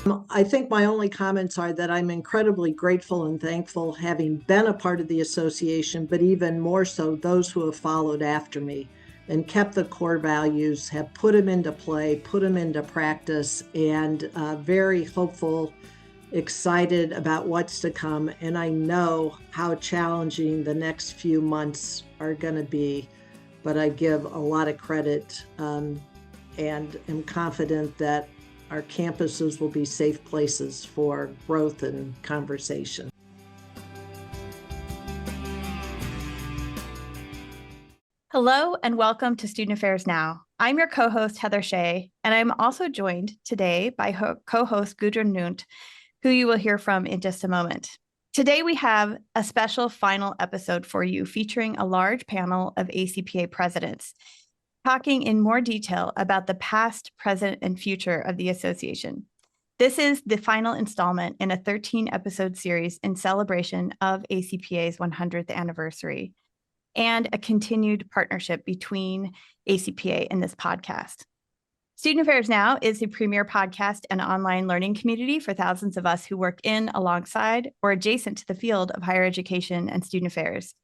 I think my only comments are that I'm incredibly grateful and thankful having been a part of the association, but even more so those who have followed after me and kept the core values, have put them into play, put them into practice, and very hopeful, excited about what's to come. And I know how challenging the next few months are going to be, but I give a lot of credit and am confident that our campuses will be safe places for growth and conversation. Hello and welcome to Student Affairs Now. I'm your co-host, Heather Shea, and I'm also joined today by co-host Gudrun Nyunt, who you will hear from in just a moment. Today we have a special final episode for you featuring a large panel of ACPA presidents, talking in more detail about the past, present, and future of the association. This is the final installment in a 13-episode series in celebration of ACPA's 100th anniversary and a continued partnership between ACPA and this podcast. Student Affairs Now is the premier podcast and online learning community for thousands of us who work in, alongside, or adjacent to the field of higher education and student affairs.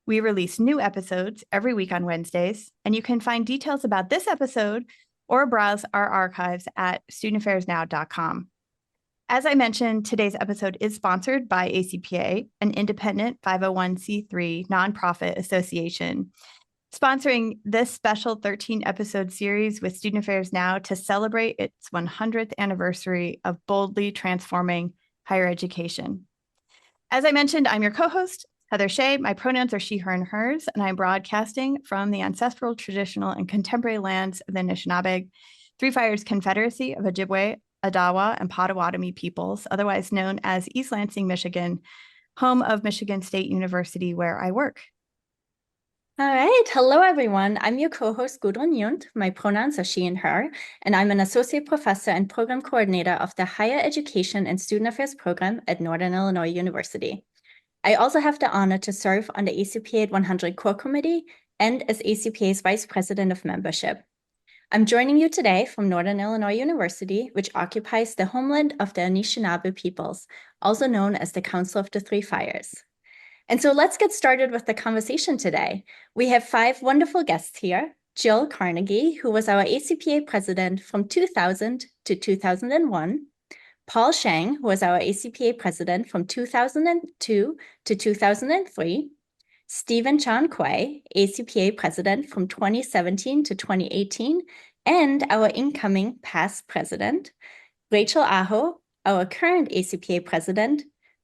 We release new episodes every week on Wednesdays, and you can find details about this episode or browse our archives at studentaffairsnow.com. As I mentioned, today's episode is sponsored by ACPA, an independent 501c3 nonprofit association, sponsoring this special 13-episode series with Student Affairs Now to celebrate its 100th anniversary of boldly transforming higher education. As I mentioned, I'm your co-host, Heather Shea. My pronouns are she, her, and hers, and I'm broadcasting from the ancestral, traditional, and contemporary lands of the Anishinaabe, Three Fires Confederacy of Ojibwe, Odawa, and Potawatomi peoples, otherwise known as East Lansing, Michigan, home of Michigan State University, where I work. All right. Hello, everyone. I'm your co-host, Gudrun Nyunt. My pronouns are she and her, and I'm an associate professor and program coordinator of the Higher Education and Student Affairs program at Northern Illinois University. I also have the honor to serve on the ACPA 100 Core Committee and as ACPA's Vice President of Membership. I'm joining you today from Northern Illinois University, which occupies the homeland of the Anishinaabe peoples, also known as the Council of the Three Fires. And so let's get started with the conversation today. We have 5 wonderful guests here. Jill Carnaghi, who was our ACPA president from 2000 to 2001. Paul Shang, who was our ACPA president from 2002 to 2003. Stephen John Quaye, ACPA president from 2017 to 2018, and our incoming past president. Rachel Aho, our current ACPA president.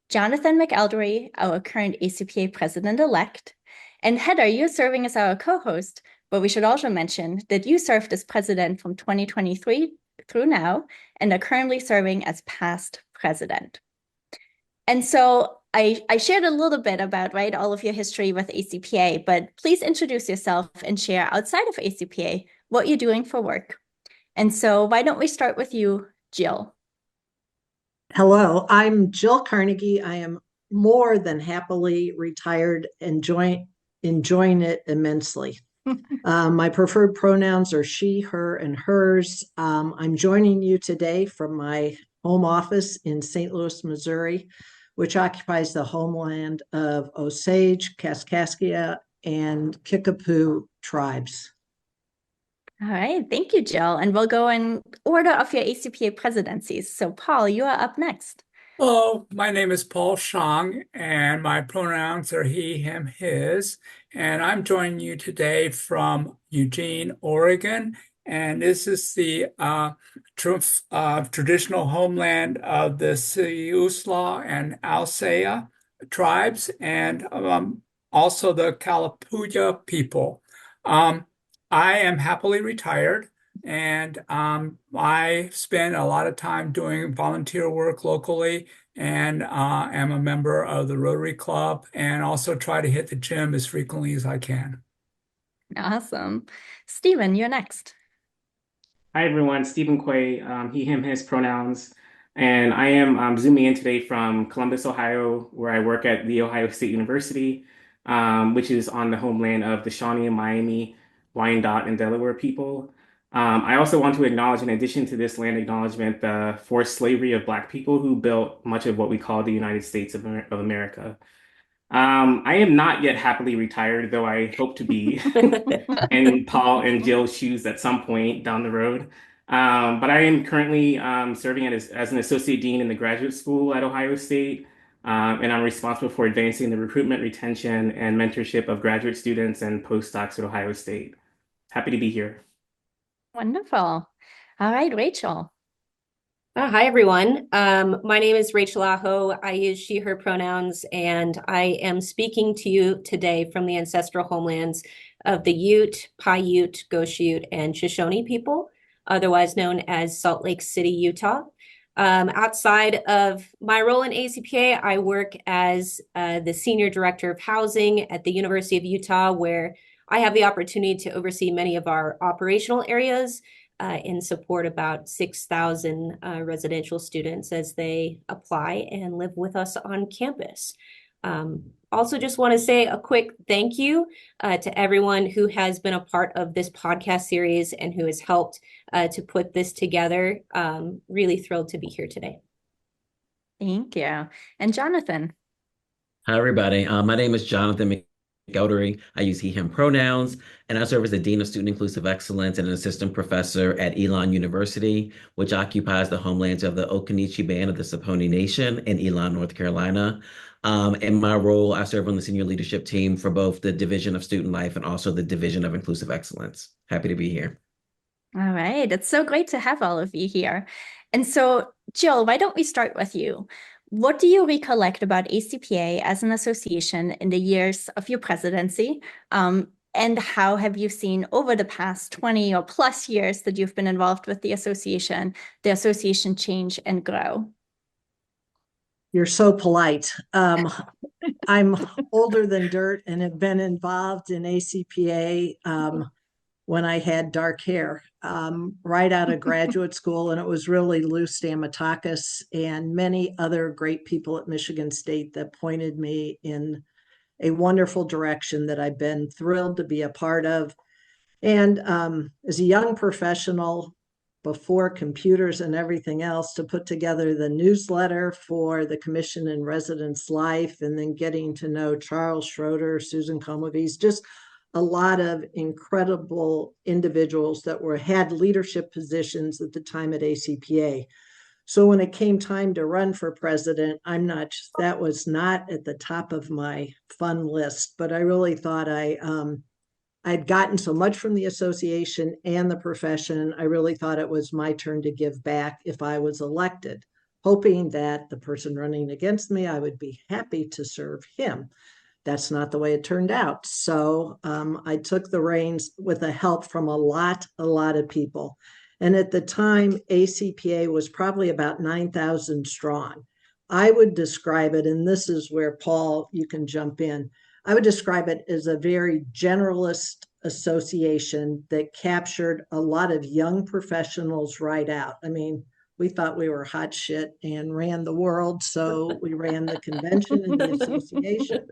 Jonathan McElderry, our current ACPA president-elect. And Heather, you're serving as our co-host, but we should also mention that you served as president from 2023 through now and are currently serving as past president. And so I shared a little bit about, all of your history with ACPA, but please introduce yourself and share outside of ACPA what you're doing for work. And so why don't we start with you, Jill? Hello, I'm Jill Carnaghi. I am more than happily retired, enjoying it immensely. My preferred pronouns are she, her, and hers. I'm joining you today from my home office in St. Louis, Missouri, which occupies the homeland of Osage, Kaskaskia, and Kickapoo tribes. All right, thank you, Jill. And we'll go in order of your ACPA presidencies. So Paul, you are up next. Hello, my name is Paul Shang, and my pronouns are he, him, his. And I'm joining you today from Eugene, Oregon. And this is the traditional homeland of the Siuslaw and Alsea tribes, and also the Kalapuya people. I am happily retired, and I spend a lot of time doing volunteer work locally, and am a member of the Rotary Club, and also try to hit the gym as frequently as I can. Awesome. Stephen, you're next. Hi, everyone. Stephen Quaye, he, him, his pronouns. And I am zooming in today from Columbus, Ohio, where I work at The Ohio State University, which is on the homeland of the Shawnee and Miami, Wyandotte, and Delaware people. I also want to acknowledge, in addition to this land acknowledgement, the forced slavery of Black people who built much of what we call the United States of America. I am not yet happily retired, though I hope to be in Paul and Jill's shoes at some point down the road. But I am currently serving as an associate dean in the graduate school at Ohio State, and I'm responsible for advancing the recruitment, retention, and mentorship of graduate students and postdocs at Ohio State. Happy to be here. Wonderful. All right, Rachel. Hi, everyone. My name is Rachel Aho. I use she, her pronouns, and I am speaking to you today from the ancestral homelands of the Ute, Paiute, Goshute, and Shoshone people, otherwise known as Salt Lake City, Utah. Outside of my role in ACPA, I work as the Senior Director of Housing at the University of Utah, where I have the opportunity to oversee many of our operational areas in support about 6,000 residential students as they apply and live with us on campus. Also just want to say a quick thank you to everyone who has been a part of this podcast series and who has helped to put this together. Really thrilled to be here today. Thank you. And Jonathan. Hi, everybody. My name is Jonathan McElderry. I use he, him pronouns, and I serve as the Dean of Student Inclusive Excellence and an assistant professor at Elon University, which occupies the homelands of the Occaneechi Band of the Saponi Nation in Elon, North Carolina. In my role, I serve on the senior leadership team for both the Division of Student Life and also the Division of Inclusive Excellence. Happy to be here. All right. It's so great to have all of you here. And so, Jill, why don't we start with you? What do you recollect about ACPA as an association in the years of your presidency? And how have you seen over the past 20 or plus years that you've been involved with the association change and grow? You're so polite. I'm older than dirt and have been involved in ACPA when I had dark hair, right out of graduate school. And it was really Lou Stamatakis and many other great people at Michigan State that pointed me in a wonderful direction that I've been thrilled to be a part of. And as a young professional, before computers and everything else, to put together the newsletter for the Commission in Residence Life, and then getting to know Charles Schroeder, Susan Komovies, just a lot of incredible individuals that had leadership positions at the time at ACPA. So when it came time to run for president, that was not at the top of my fun list, but I really thought I'd gotten so much from the association and the profession. I really thought it was my turn to give back if I was elected, hoping that the person running against me, I would be happy to serve him. That's not the way it turned out. So I took the reins with the help from a lot of people. And at the time, ACPA was probably about 9,000 strong. I would describe it, and this is where, Paul, you can jump in. I would describe it as a very generalist association that captured a lot of young professionals right out. I mean, we thought we were hot shit and ran the world, so we ran the convention and the association.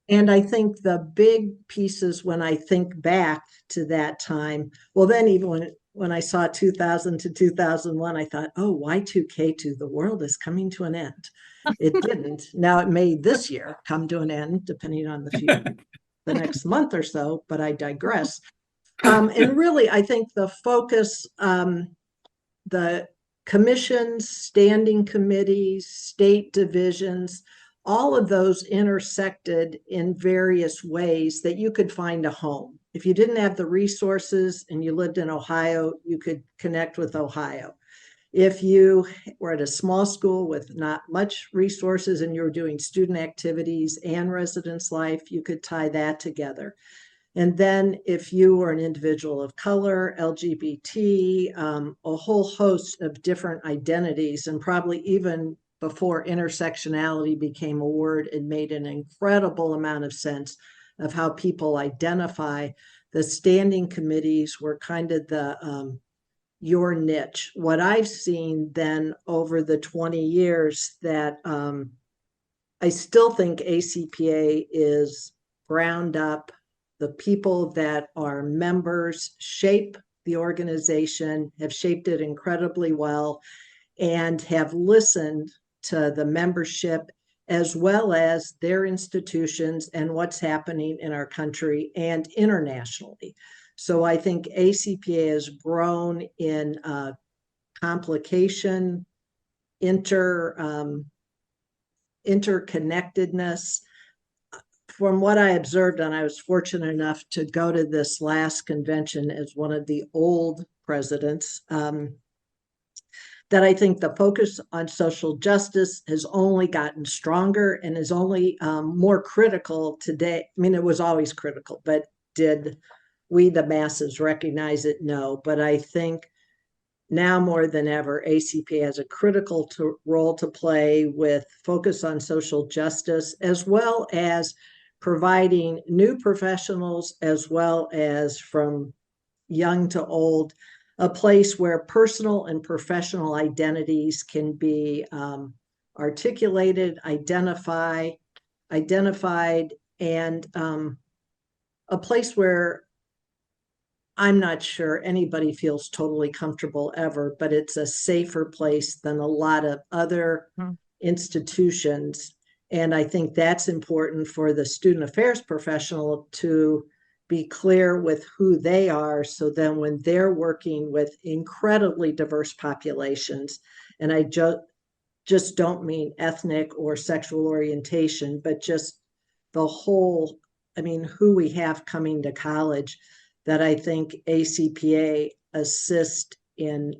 And I think the big pieces, when I think back to that time, well, then even when I saw 2000 to 2001, I thought, oh, Y2K2, the world is coming to an end. It didn't. Now it may this year come to an end, depending on the next month or so, but I digress. And really, I think the focus, the commissions, standing committees, state divisions, all of those intersected in various ways that you could find a home. If you didn't have the resources and you lived in Ohio, you could connect with Ohio. If you were at a small school with not much resources and you were doing student activities and residence life, you could tie that together. And then if you were an individual of color, LGBT, a whole host of different identities, and probably even before intersectionality became a word, it made an incredible amount of sense of how people identify. The standing committees were kind of your niche. What I've seen then over the 20 years that I still think ACPA is ground up. The people that are members shape the organization, have shaped it incredibly well, and have listened to the membership as well as their institutions and what's happening in our country and internationally. So I think ACPA has grown in complication, interconnectedness. From what I observed, and I was fortunate enough to go to this last convention as one of the old presidents, that I think the focus on social justice has only gotten stronger and is only more critical today. I mean, it was always critical, but did we, the masses, recognize it? No. But I think now more than ever, ACPA has a critical role to play with focus on social justice, as well as providing new professionals, as well as from young to old, a place where personal and professional identities can be articulated, identified, and a place where I'm not sure anybody feels totally comfortable ever, but it's a safer place than a lot of other institutions. And I think that's important for the student affairs professional to be clear with who they are. So then when they're working with incredibly diverse populations, and I just don't mean ethnic or sexual orientation, but just the whole, I mean, who we have coming to college, that I think ACPA assist in,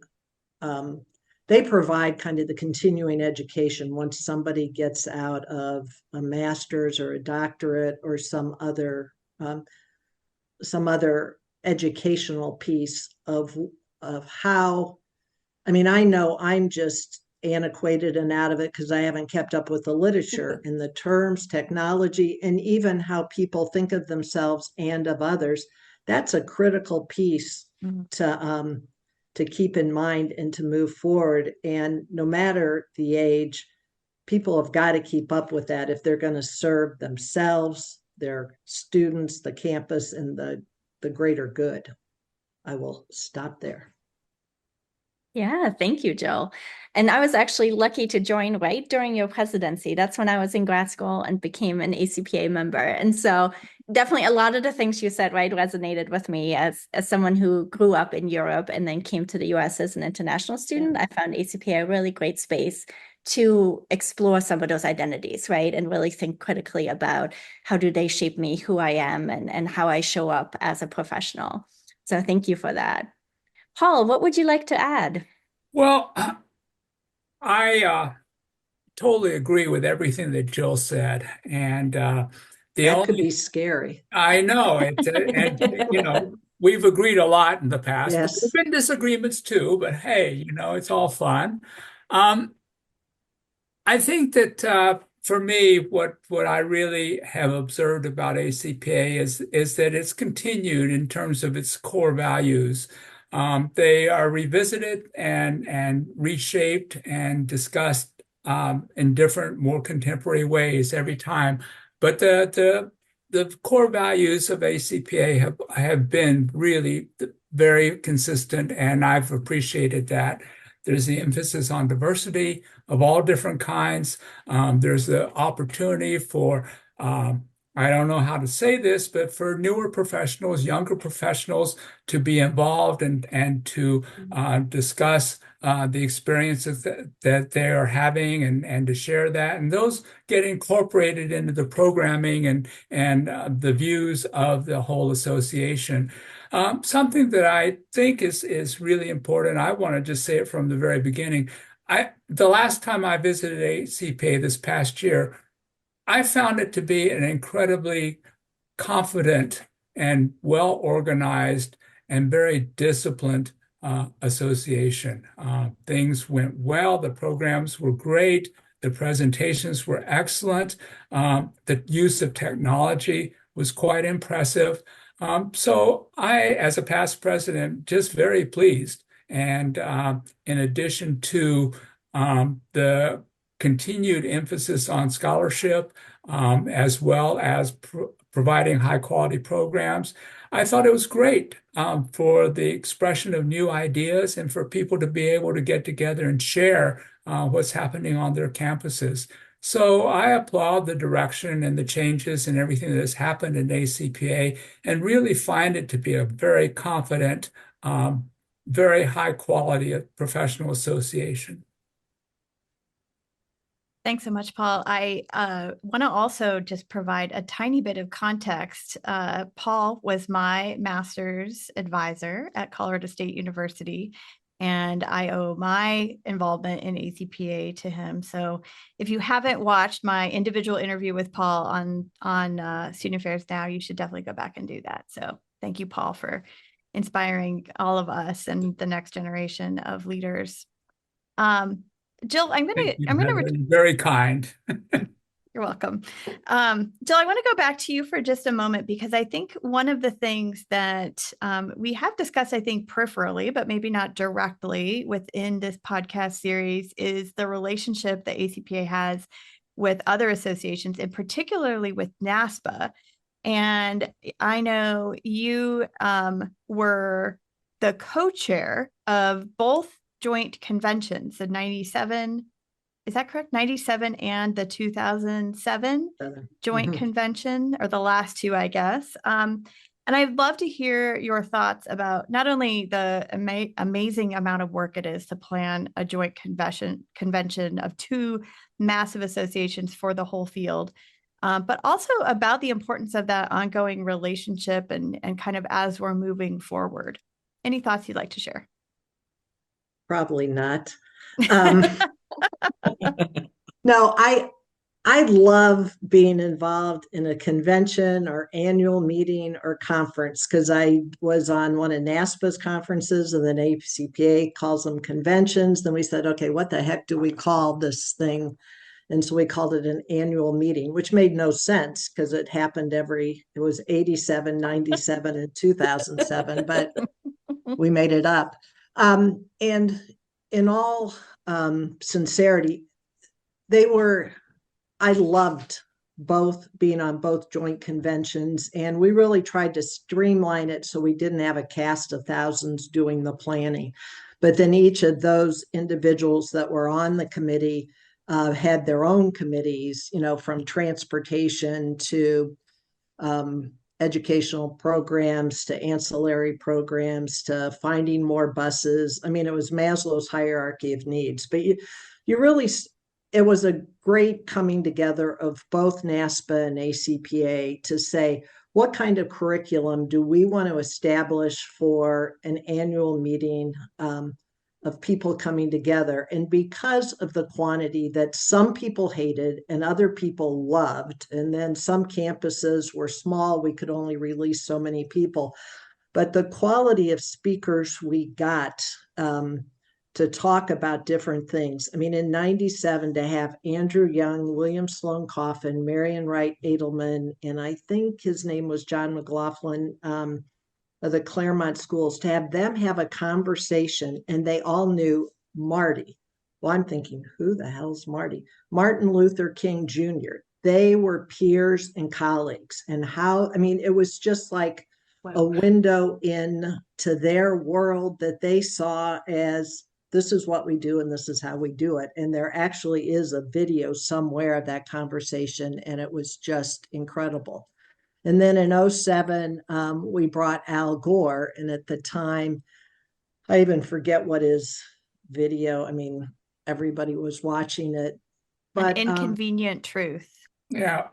they provide kind of the continuing education once somebody gets out of a master's or a doctorate or some other educational piece of how, I mean, I know I'm just antiquated and out of it because I haven't kept up with the literature and the terms, technology, and even how people think of themselves and of others. That's a critical piece to keep in mind and to move forward. And no matter the age, people have got to keep up with that if they're going to serve themselves, their students, the campus, and the greater good. I will stop there. Yeah, thank you, Jill. And I was actually lucky to join right during your presidency. That's when I was in grad school and became an ACPA member. And so definitely a lot of the things you said, right, resonated with me as someone who grew up in Europe and then came to the US as an international student. I found ACPA a really great space to explore some of those identities, right? And really think critically about how do they shape me, who I am, and how I show up as a professional. So thank you for that. Paul, what would you like to add? Well, I totally agree with everything that Jill said. And that could be scary. I know it, and you know, we've agreed a lot in the past. Yes. There've been disagreements too, but hey, you know, it's all fun. I think that for me, what I really have observed about ACPA is that it's continued in terms of its core values. They are revisited and reshaped and discussed in different, more contemporary ways every time. But the core values of ACPA have been really very consistent, and I've appreciated that. There's the emphasis on diversity of all different kinds. There's the opportunity for, I don't know how to say this, but for newer professionals, younger professionals to be involved and to discuss the experiences that they are having and to share that. And those get incorporated into the programming and the views of the whole association. Something that I think is really important, I want to just say it from the very beginning. The last time I visited ACPA this past year, I found it to be an incredibly confident and well-organized and very disciplined association. Things went well. The programs were great. The presentations were excellent. The use of technology was quite impressive. So I, as a past president, just very pleased. And in addition to the continued emphasis on scholarship, as well as providing high quality programs, I thought it was great for the expression of new ideas and for people to be able to get together and share what's happening on their campuses. So I applaud the direction and the changes and everything that has happened in ACPA and really find it to be a very confident, very high quality professional association. Thanks so much, Paul. I want to also just provide a tiny bit of context. Paul was my master's advisor at Colorado State University, and I owe my involvement in ACPA to him. So if you haven't watched my individual interview with Paul on Student Affairs Now, you should definitely go back and do that. So thank you, Paul, for inspiring all of us and the next generation of leaders. Jill, You're very kind. You're welcome. Jill, I want to go back to you for just a moment, because I think one of the things that we have discussed, I think peripherally, but maybe not directly within this podcast series, is the relationship that ACPA has with other associations, and particularly with NASPA. And I know you were the co-chair of both joint conventions, the 97, is that correct? 97 and the 2007 joint convention, or the last two, I guess. And I'd love to hear your thoughts about not only the amazing amount of work it is to plan a joint convention of two massive associations for the whole field, but also about the importance of that ongoing relationship and kind of as we're moving forward. Any thoughts you'd like to share? Probably not. No, I love being involved in a convention or annual meeting or conference, because I was on one of NASPA's conferences, and then ACPA calls them conventions. Then we said, okay, what the heck do we call this thing? And so we called it an annual meeting, which made no sense because it happened it was 87, 97, and 2007, but we made it up. And in all sincerity, I loved being on both joint conventions, and we really tried to streamline it so we didn't have a cast of thousands doing the planning. But then each of those individuals that were on the committee had their own committees, from transportation to educational programs to ancillary programs to finding more buses. I mean, it was Maslow's hierarchy of needs, but it was a great coming together of both NASPA and ACPA to say, what kind of curriculum do we want to establish for an annual meeting of people coming together? And because of the quantity that some people hated and other people loved, and then some campuses were small, we could only release so many people, but the quality of speakers we got to talk about different things. I mean, in 97, to have Andrew Young, William Sloan Coffin, Marion Wright Edelman, and I think his name was John McLaughlin, of the Claremont schools, to have them have a conversation, and they all knew Marty. Well, I'm thinking, who the hell's Marty? Martin Luther King Jr. They were peers and colleagues, and it was just like a window into their world that they saw as, this is what we do and this is how we do it. And there actually is a video somewhere of that conversation, and it was just incredible. And then in 2007, we brought Al Gore. And at the time, I even forget what his video, everybody was watching it. But An Inconvenient Truth. Yeah.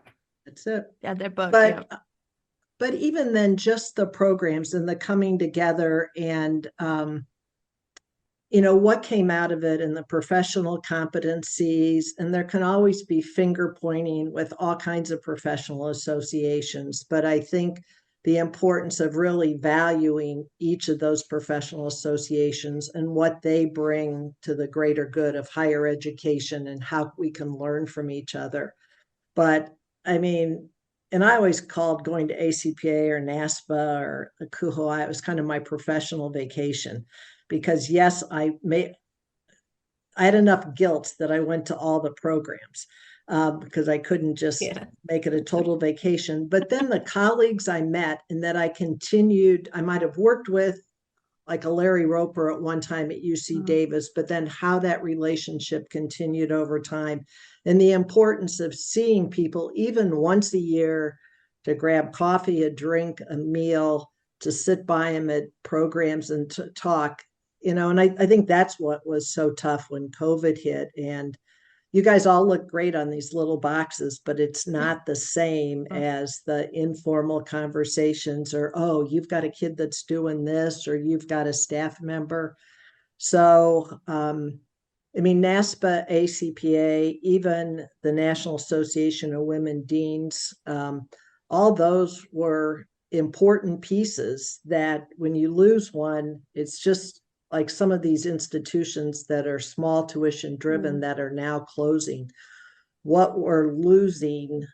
That's it. Yeah, their book. But even then, just the programs and the coming together and, what came out of it and the professional competencies, and there can always be finger pointing with all kinds of professional associations. But I think the importance of really valuing each of those professional associations and what they bring to the greater good of higher education and how we can learn from each other. But and I always called going to ACPA or NASPA or ACUHO, it was kind of my professional vacation. Because yes, I had enough guilt that I went to all the programs. because I couldn't just Yeah. make it a total vacation. But then the colleagues I met and that I continued, I might have worked with, like a Larry Roper at one time at UC Davis, but then how that relationship continued over time and the importance of seeing people even once a year to grab coffee, a drink, a meal, to sit by them at programs and to talk, and I think that's what was so tough when COVID hit. And you guys all look great on these little boxes, but it's not the same as the informal conversations or, oh, you've got a kid that's doing this, or you've got a staff member. So, I mean, NASPA, ACPA, even the National Association of Women Deans, all those were important pieces that when you lose one, it's just like some of these institutions that are small tuition driven that are now closing. What we're losing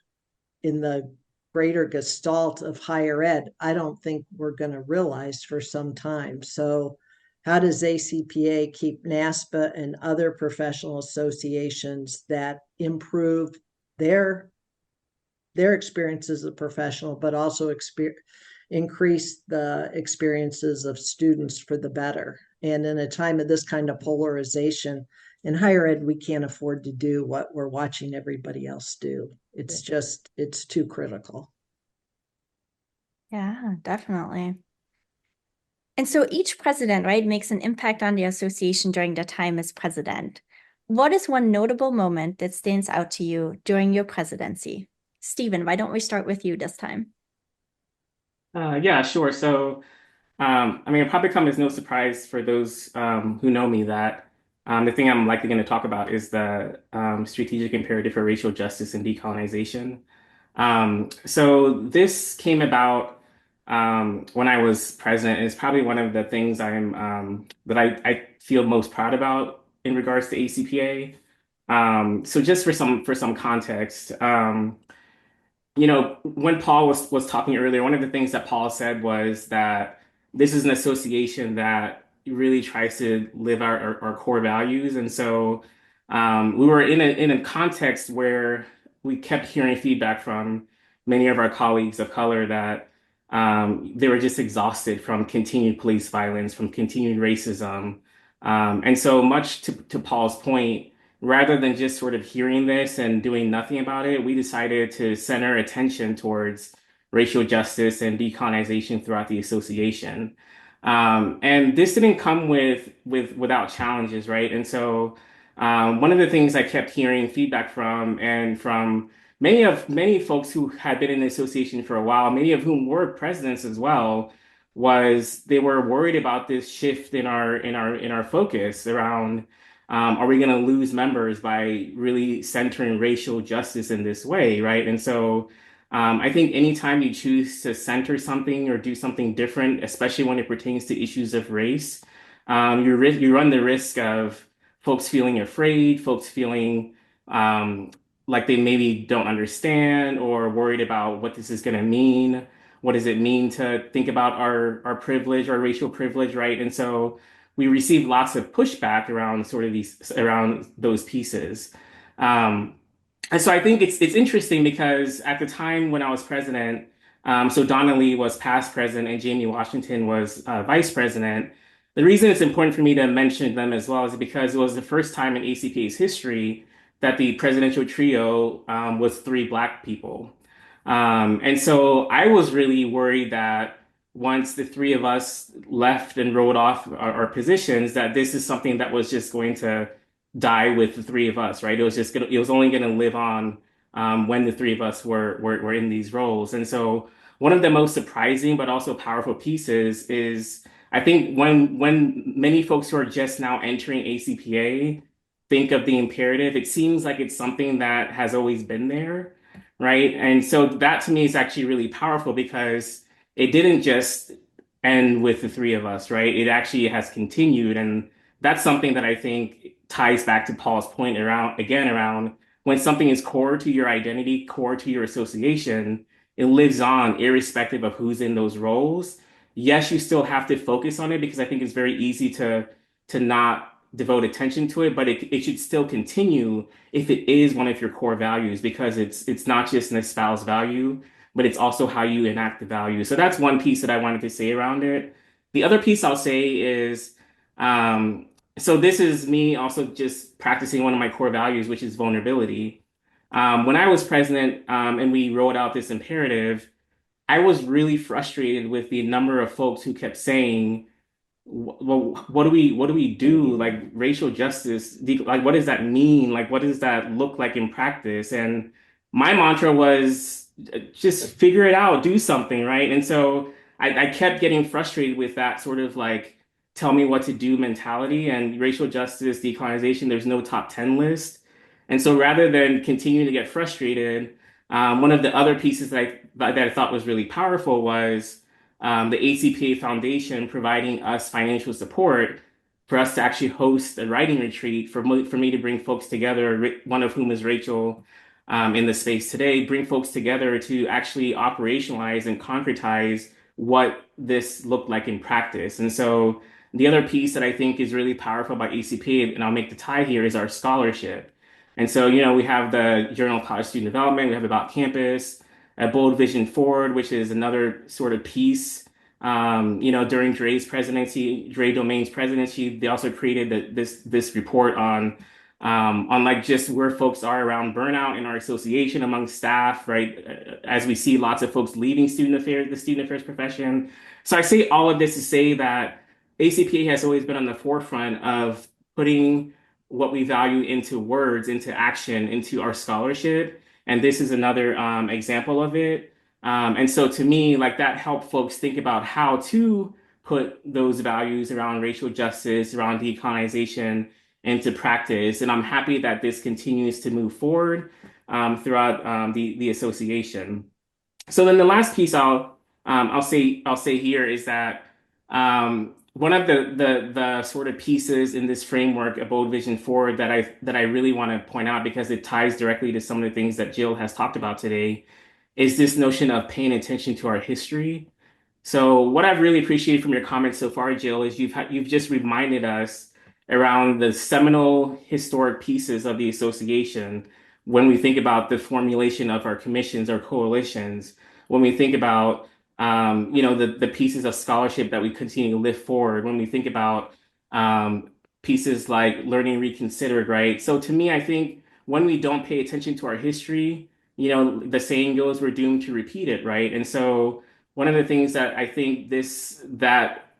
in the greater gestalt of higher ed, I don't think we're going to realize for some time. So how does ACPA keep NASPA and other professional associations that improve their experience as a professional, but also increase the experiences of students for the better? And in a time of this kind of polarization in higher ed, we can't afford to do what we're watching everybody else do. It's just, it's too critical. Yeah, definitely. And so each president, right, makes an impact on the association during their time as president. What is one notable moment that stands out to you during your presidency? Stephen, why don't we start with you this time? Yeah, sure. So, I mean, it'll probably come as no surprise for those who know me that the thing I'm likely going to talk about is the strategic imperative for racial justice and decolonization. So this came about when I was president. It's probably one of the things that I feel most proud about in regards to ACPA. So just for some context, when Paul was talking earlier, one of the things that Paul said was that this is an association that really tries to live our core values. And so we were in a context where we kept hearing feedback from many of our colleagues of color that they were just exhausted from continued police violence, from continued racism. And so much to Paul's point, rather than just sort of hearing this and doing nothing about it, we decided to center attention towards racial justice and decolonization throughout the association. And this didn't come without challenges, right? And so one of the things I kept hearing feedback from, and from many folks who had been in the association for a while, many of whom were presidents as well, was they were worried about this shift in our focus around are we going to lose members by really centering racial justice in this way, right? And so I think anytime you choose to center something or do something different, especially when it pertains to issues of race, you run the risk of folks feeling afraid, folks feeling like they maybe don't understand or worried about what this is going to mean. What does it mean to think about our privilege, our racial privilege, right? And so we received lots of pushback around those pieces. And so I think it's interesting because at the time when I was president, so Donna Lee was past president and Jamie Washington was vice president. The reason it's important for me to mention them as well is because it was the first time in ACPA's history that the presidential trio was 3 Black people. And so I was really worried that once the 3 of us left and rolled off our positions, that this is something that was just going to die with the 3 of us, right? It was only going to live on when the 3 of us were in these roles. And so one of the most surprising but also powerful pieces is I think when many folks who are just now entering ACPA think of the imperative, it seems like it's something that has always been there, right? And so that to me is actually really powerful because it didn't just end with the 3 of us, right? It actually has continued. And that's something that I think ties back to Paul's point around when something is core to your identity, core to your association, it lives on irrespective of who's in those roles. Yes, you still have to focus on it because I think it's very easy to not devote attention to it, but it should still continue if it is one of your core values, because it's not just an espoused value, but it's also how you enact the value. So that's one piece that I wanted to say around it. The other piece I'll say is, so this is me also just practicing one of my core values, which is vulnerability. When I was president, and we rolled out this imperative, I was really frustrated with the number of folks who kept saying, well, what do we do? Like racial justice, like what does that mean? Like what does that look like in practice? And my mantra was just figure it out, do something, right? And so I kept getting frustrated with that sort of like tell me what to do mentality, and racial justice, decolonization, there's no top 10 list. And so rather than continue to get frustrated, one of the other pieces that I thought was really powerful was the ACPA Foundation providing us financial support for us to actually host a writing retreat for me to bring folks together, one of whom is Rachel, in the space today, bring folks together to actually operationalize and concretize what this looked like in practice. And so the other piece that I think is really powerful about ACPA, and I'll make the tie here, is our scholarship. And so, we have the Journal of College Student Development, we have About Campus, a Bold Vision Forward, which is another sort of piece. During Dre Domain's presidency, they also created this report on like just where folks are around burnout in our association among staff, right? As we see lots of folks leaving the student affairs profession. So I say all of this to say that ACPA has always been on the forefront of putting what we value into words, into action, into our scholarship. And this is another example of it. And so to me, like that helped folks think about how to put those values around racial justice, around decolonization into practice. And I'm happy that this continues to move forward throughout the association. So then the last piece I'll say here is that one of the sort of pieces in this framework, a Bold Vision Forward, that I really want to point out because it ties directly to some of the things that Jill has talked about today, is this notion of paying attention to our history. So what I've really appreciated from your comments so far, Jill, is you've just reminded us around the seminal historic pieces of the association when we think about the formulation of our commissions, our coalitions, when we think about the pieces of scholarship that we continue to lift forward, when we think about pieces like Learning Reconsidered, right? So to me, I think when we don't pay attention to our history, the saying goes, we're doomed to repeat it, right? And so one of the things that I think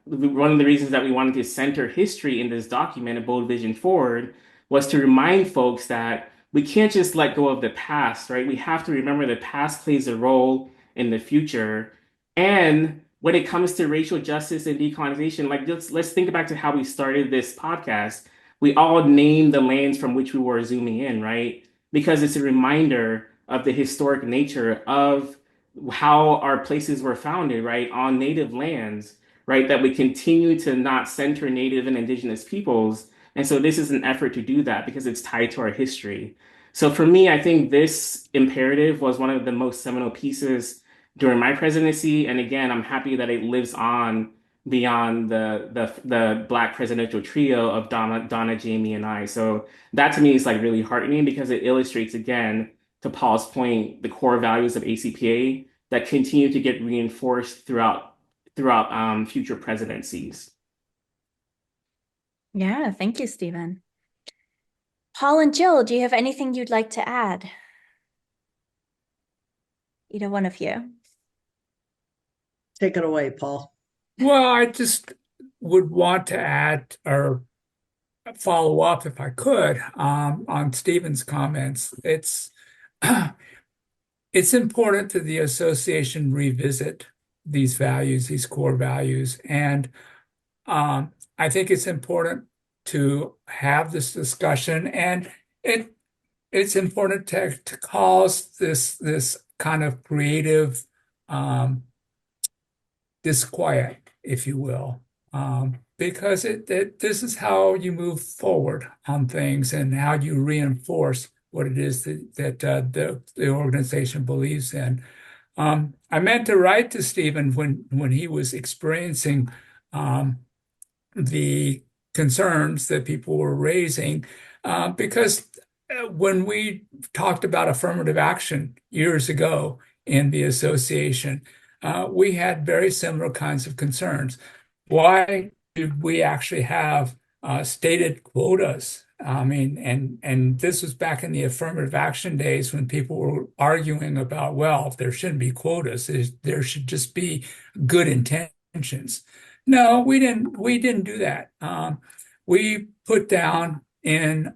one of the reasons that we wanted to center history in this document, A Bold Vision Forward, was to remind folks that we can't just let go of the past, right? We have to remember the past plays a role in the future. And when it comes to racial justice and decolonization, like let's think back to how we started this podcast. We all named the lands from which we were zooming in, right? Because it's a reminder of the historic nature of how our places were founded, right? On native lands, right? That we continue to not center Native and Indigenous peoples. And so this is an effort to do that because it's tied to our history. So for me, I think this imperative was one of the most seminal pieces during my presidency. And again, I'm happy that it lives on beyond the Black presidential trio of Donna, Jamie, and I. So that to me is like really heartening because it illustrates, again, to Paul's point, the core values of ACPA that continue to get reinforced throughout future presidencies. Yeah, thank you, Stephen. Paul and Jill, do you have anything you'd like to add? Either one of you. Take it away, Paul. Well, I just would want to add or follow up, if I could, on Stephen's comments. It's important that the association revisit these values, these core values, and I think it's important to have this discussion, and it's important to cause this kind of creative disquiet, if you will, because this is how you move forward on things and how you reinforce what it is that the organization believes in. I meant to write to Stephen when he was experiencing the concerns that people were raising, because when we talked about affirmative action years ago in the association, we had very similar kinds of concerns. Why did we actually have stated quotas? I mean, and this was back in the affirmative action days when people were arguing about, well, there shouldn't be quotas. There should just be good intentions. No, we didn't do that. We put down in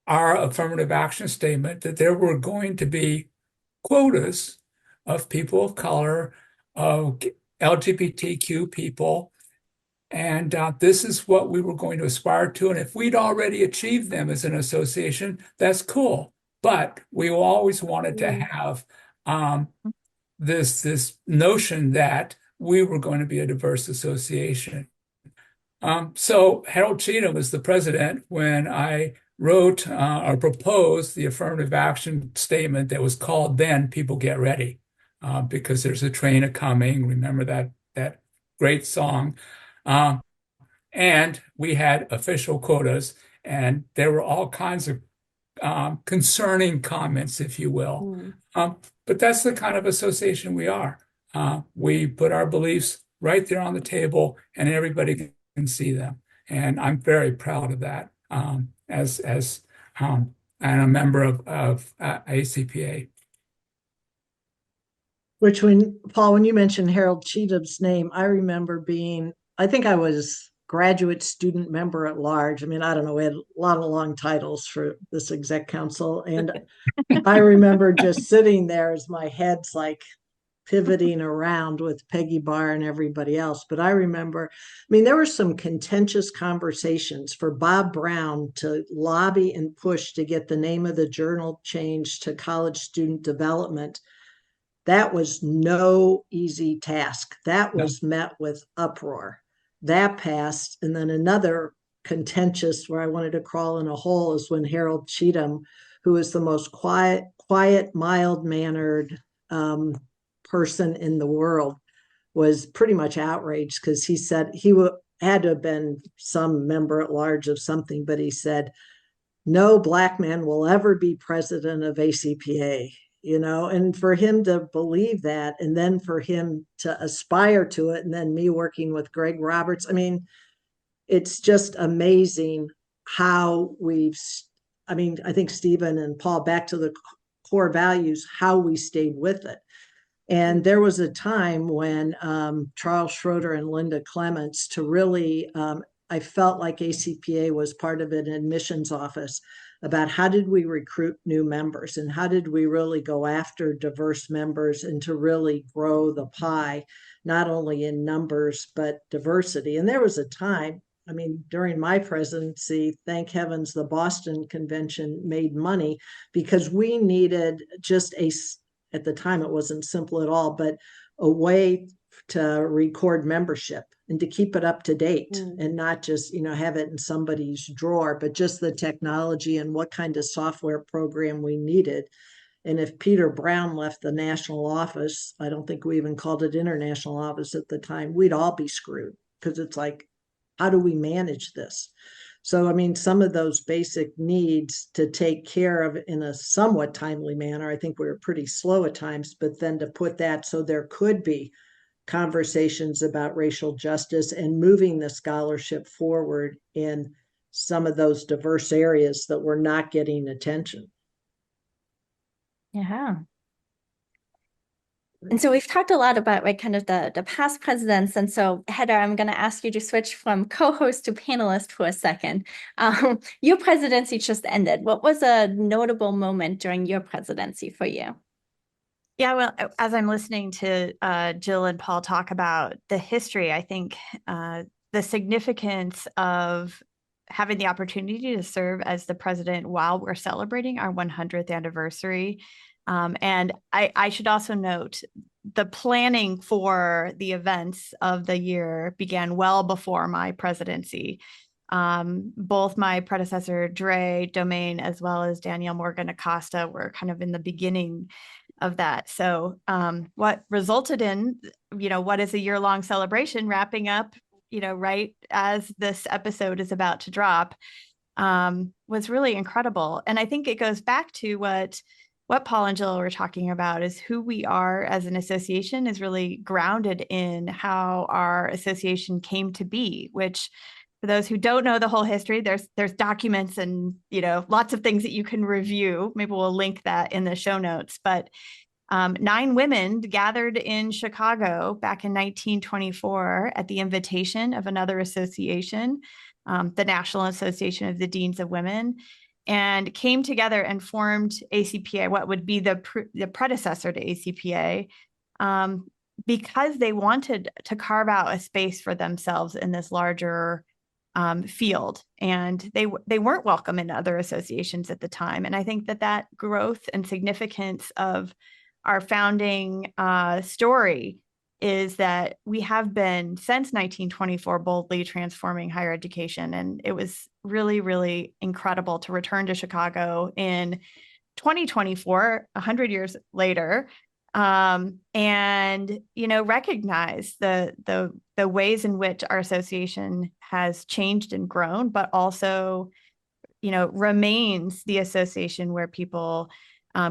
our affirmative action statement that there were going to be quotas of people of color, of LGBTQ people, and this is what we were going to aspire to. And if we'd already achieved them as an association, that's cool. But we always wanted to have this notion that we were going to be a diverse association. So Harold Cheatham was the president when I wrote or proposed the affirmative action statement that was called then People Get Ready, because there's a train a-coming. Remember that great song. And we had official quotas, and there were all kinds of concerning comments, if you will. But that's the kind of association we are. We put our beliefs right there on the table, and everybody can see them. And I'm very proud of that as and a member of ACPA. Which Paul, when you mentioned Harold Cheatham's name, I remember I think I was graduate student member at large. I mean, I don't know, we had a lot of long titles for this exec council. And I remember just sitting there as my head's like pivoting around with Peggy Barr and everybody else. But I remember, there were some contentious conversations for Bob Brown to lobby and push to get the name of the journal changed to College Student Development. That was no easy task. That was met with uproar. That passed. And then another contentious where I wanted to crawl in a hole is when Harold Cheatham, who is the most quiet, mild-mannered person in the world, was pretty much outraged because he said he had to have been some member at large of something, but he said, no Black man will ever be president of ACPA. And for him to believe that, and then for him to aspire to it, and then me working with Greg Roberts, it's just amazing how I think Stephen and Paul, back to the core values, how we stayed with it. And there was a time when Charles Schroeder and Linda Clements to really, I felt like ACPA was part of an admissions office about how did we recruit new members and how did we really go after diverse members and to really grow the pie, not only in numbers, but diversity. And there was a time, during my presidency, thank heavens, the Boston Convention made money because we needed just at the time, it wasn't simple at all, but a way to record membership and to keep it up to date and not just, have it in somebody's drawer, but just the technology and what kind of software program we needed. And if Peter Brown left the national office, I don't think we even called it international office at the time, we'd all be screwed because it's like, how do we manage this? So, some of those basic needs to take care of in a somewhat timely manner, I think we were pretty slow at times, but then to put that so there could be conversations about racial justice and moving the scholarship forward in some of those diverse areas that were not getting attention. Yeah. And so we've talked a lot about kind of the past presidents. And so Heather, I'm going to ask you to switch from co-host to panelist for a second. Your presidency just ended. What was a notable moment during your presidency for you? Yeah, well, as I'm listening to Jill and Paul talk about the history, I think the significance of having the opportunity to serve as the president while we're celebrating our 100th anniversary. And I should also note the planning for the events of the year began well before my presidency. Both my predecessor, Dre Domain, as well as Danielle Morgan Acosta were kind of in the beginning of that. So what resulted in, what is a year-long celebration wrapping up right as this episode is about to drop, was really incredible. And I think it goes back to what Paul and Jill were talking about, is who we are as an association is really grounded in how our association came to be, which, for those who don't know the whole history, there's documents and, lots of things that you can review. Maybe we'll link that in the show notes. But 9 women gathered in Chicago back in 1924 at the invitation of another association, the National Association of the Deans of Women, and came together and formed ACPA, what would be the predecessor to ACPA, because they wanted to carve out a space for themselves in this larger field. And they weren't welcome in other associations at the time. And I think that growth and significance of our founding story is that we have been, since 1924, boldly transforming higher education. And it was really, really incredible to return to Chicago in 2024, 100 years later, and recognize the ways in which our association has changed and grown, but also remains the association where people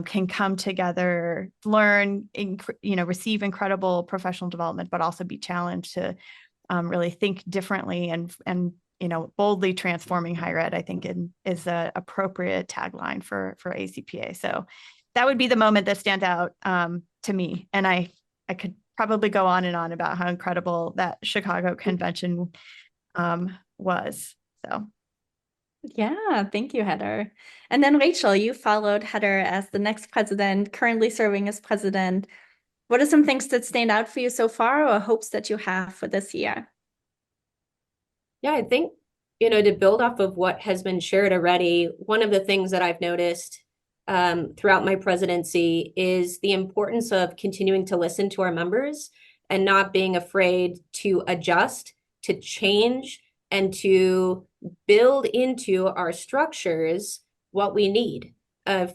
can come together, learn, receive incredible professional development, but also be challenged to really think differently and boldly transforming higher ed, I think is an appropriate tagline for ACPA. So that would be the moment that stands out to me. And I could probably go on and on about how incredible that Chicago convention was. So. Yeah, thank you, Heather. And then Rachel, you followed Heather as the next president, currently serving as president. What are some things that stand out for you so far, or hopes that you have for this year? Yeah, I think, to build off of what has been shared already, one of the things that I've noticed throughout my presidency is the importance of continuing to listen to our members and not being afraid to adjust, to change, and to build into our structures what we need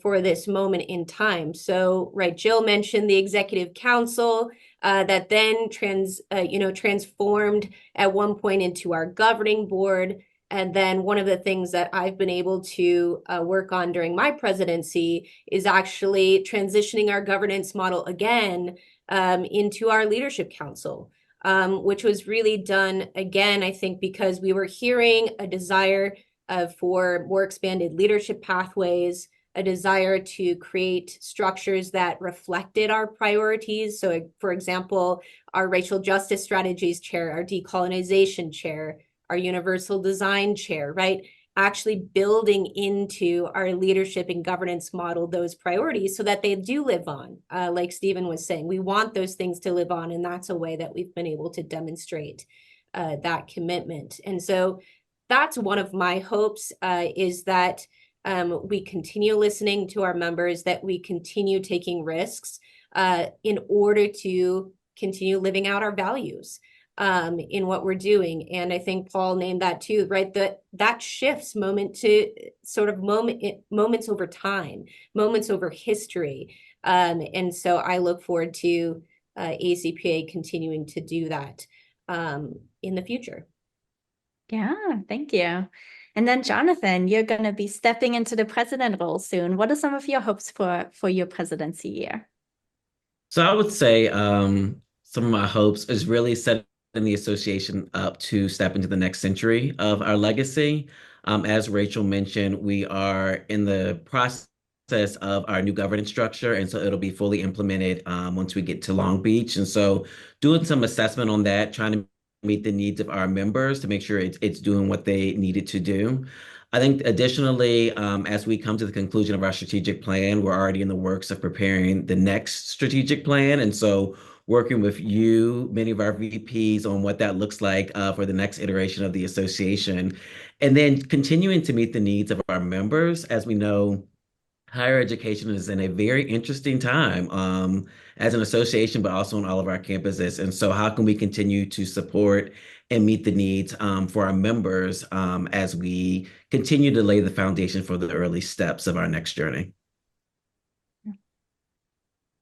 for this moment in time. So, right, Jill mentioned the executive council that then transformed at one point into our governing board. And then one of the things that I've been able to work on during my presidency is actually transitioning our governance model again into our leadership council. Which was really done, again, I think, because we were hearing a desire for more expanded leadership pathways, a desire to create structures that reflected our priorities. So, for example, our racial justice strategies chair, our decolonization chair, our universal design chair, right? Actually building into our leadership and governance model those priorities so that they do live on. Like Stephen was saying, we want those things to live on, and that's a way that we've been able to demonstrate that commitment. And so that's one of my hopes, is that we continue listening to our members, that we continue taking risks in order to continue living out our values in what we're doing. And I think Paul named that too, right? That shifts moments over time, moments over history. And so I look forward to ACPA continuing to do that in the future. Yeah, thank you. And then Jonathan, you're going to be stepping into the president role soon. What are some of your hopes for your presidency year? So I would say some of my hopes is really setting the association up to step into the next century of our legacy. As Rachel mentioned, we are in the process of our new governance structure, and so it'll be fully implemented once we get to Long Beach. And so doing some assessment on that, trying to meet the needs of our members to make sure it's doing what they need it to do. I think additionally, as we come to the conclusion of our strategic plan, we're already in the works of preparing the next strategic plan. And so working with you, many of our VPs, on what that looks like for the next iteration of the association. And then continuing to meet the needs of our members. As we know, higher education is in a very interesting time as an association, but also on all of our campuses. And so how can we continue to support and meet the needs for our members as we continue to lay the foundation for the early steps of our next journey?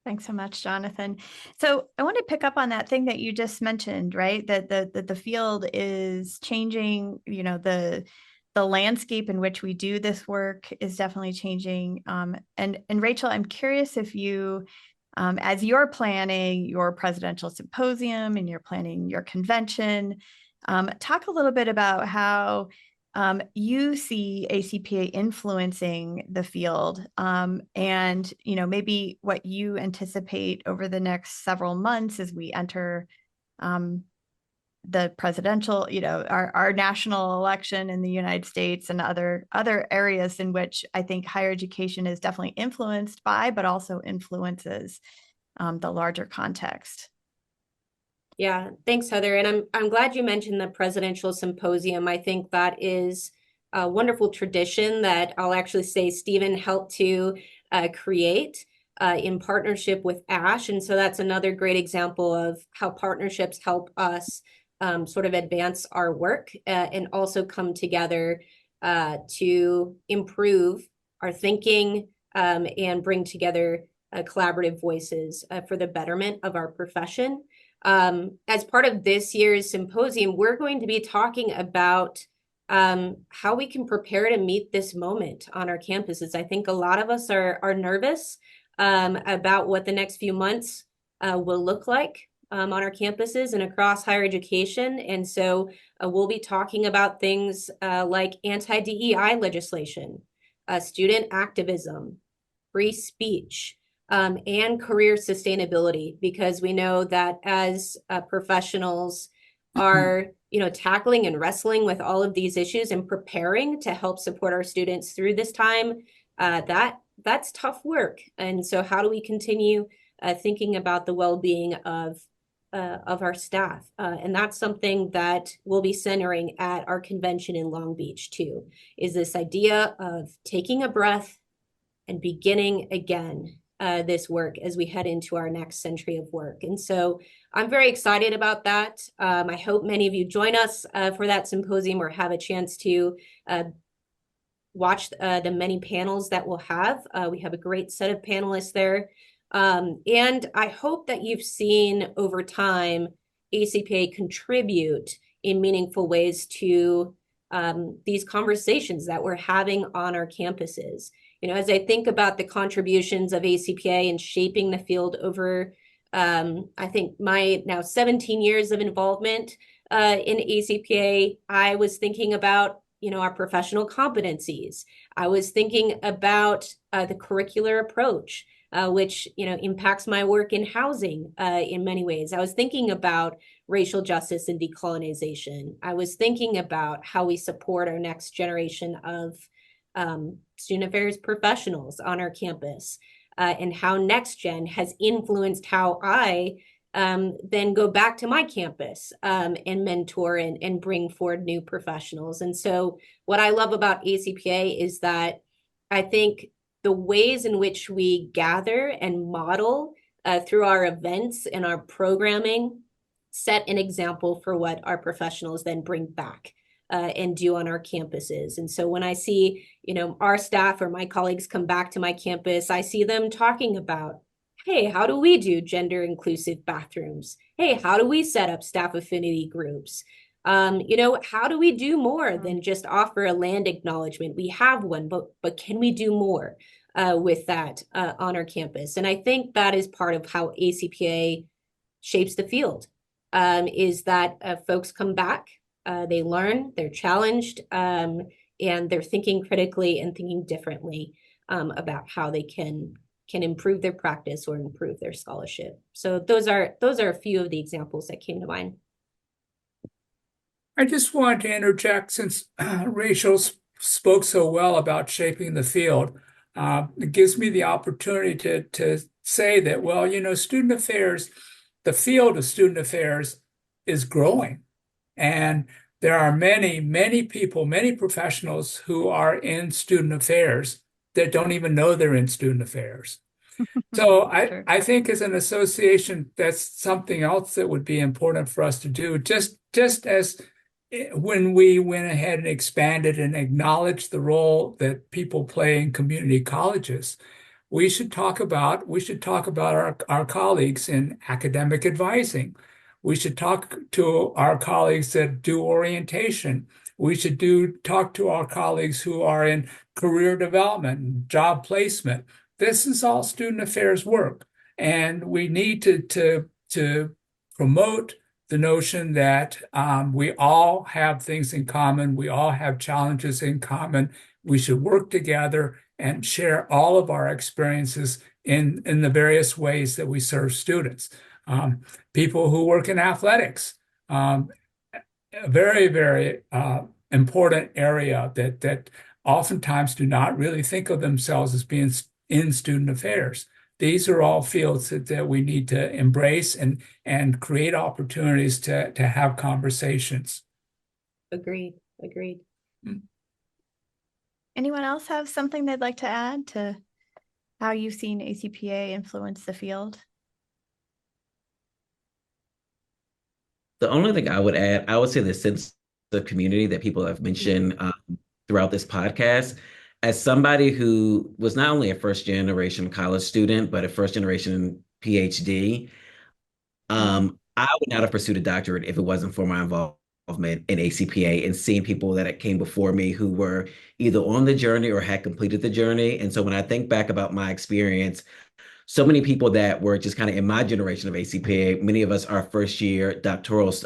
Thanks so much, Jonathan. So I want to pick up on that thing that you just mentioned, right? That the field is changing, the landscape in which we do this work is definitely changing. And Rachel, I'm curious if you, as you're planning your presidential symposium and you're planning your convention, talk a little bit about how you see ACPA influencing the field, and maybe what you anticipate over the next several months as we enter the presidential, our national election in the United States and other areas in which I think higher education is definitely influenced by, but also influences the larger context. Yeah, thanks, Heather. And I'm glad you mentioned the presidential symposium. I think that is a wonderful tradition that I'll actually say Stephen helped to create in partnership with ASH. And so that's another great example of how partnerships help us sort of advance our work and also come together to improve our thinking and bring together collaborative voices for the betterment of our profession. As part of this year's symposium, we're going to be talking about how we can prepare to meet this moment on our campuses. I think a lot of us are nervous about what the next few months will look like on our campuses and across higher education. And so we'll be talking about things like anti-DEI legislation, student activism, free speech, and career sustainability, because we know that as professionals are, tackling and wrestling with all of these issues and preparing to help support our students through this time, that's tough work. And so how do we continue thinking about the well-being of our staff? And that's something that we'll be centering at our convention in Long Beach too, is this idea of taking a breath and beginning again this work as we head into our next century of work. And so I'm very excited about that. I hope many of you join us for that symposium or have a chance to watch the many panels that we'll have. We have a great set of panelists there. And I hope that you've seen over time ACPA contribute in meaningful ways to these conversations that we're having on our campuses. As I think about the contributions of ACPA in shaping the field over, I think my now 17 years of involvement in ACPA, I was thinking about, our professional competencies. I was thinking about the curricular approach, which, impacts my work in housing in many ways. I was thinking about racial justice and decolonization. I was thinking about how we support our next generation of student affairs professionals on our campus, and how NextGen has influenced how I then go back to my campus and mentor and bring forward new professionals. And so what I love about ACPA is that I think the ways in which we gather and model through our events and our programming set an example for what our professionals then bring back and do on our campuses. And so when I see, our staff or my colleagues come back to my campus, I see them talking about, hey, how do we do gender inclusive bathrooms? Hey, how do we set up staff affinity groups? How do we do more than just offer a land acknowledgement? We have one, but can we do more with that on our campus? And I think that is part of how ACPA shapes the field, is that folks come back, they learn, they're challenged, and they're thinking critically and thinking differently about how they can improve their practice or improve their scholarship. So those are a few of the examples that came to mind. I just wanted to interject, since Rachel spoke so well about shaping the field. It gives me the opportunity to say that, well, student affairs, the field of student affairs is growing. And there are many, many people, many professionals who are in student affairs that don't even know they're in student affairs. So Sure. I think as an association, that's something else that would be important for us to do, just as when we went ahead and expanded and acknowledged the role that people play in community colleges. we should talk about our colleagues in academic advising. We should talk to our colleagues that do orientation. We should talk to our colleagues who are in career development, job placement. This is all student affairs work, and we need to promote the notion that we all have things in common. We all have challenges in common. We should work together and share all of our experiences in the various ways that we serve students. People who work in athletics, a very, very important area that oftentimes do not really think of themselves as being in student affairs. These are all fields that we need to embrace and create opportunities to have conversations. Agreed. Anyone else have something they'd like to add to how you've seen ACPA influence the field? The only thing I would add, I would say the sense of community that people have mentioned throughout this podcast. As somebody who was not only a first generation college student, but a first generation PhD, I would not have pursued a doctorate if it wasn't for my involvement in ACPA and seeing people that came before me who were either on the journey or had completed the journey. And so when I think back about my experience, so many people that were just kind of in my generation of ACPA, many of us are first year doctorates,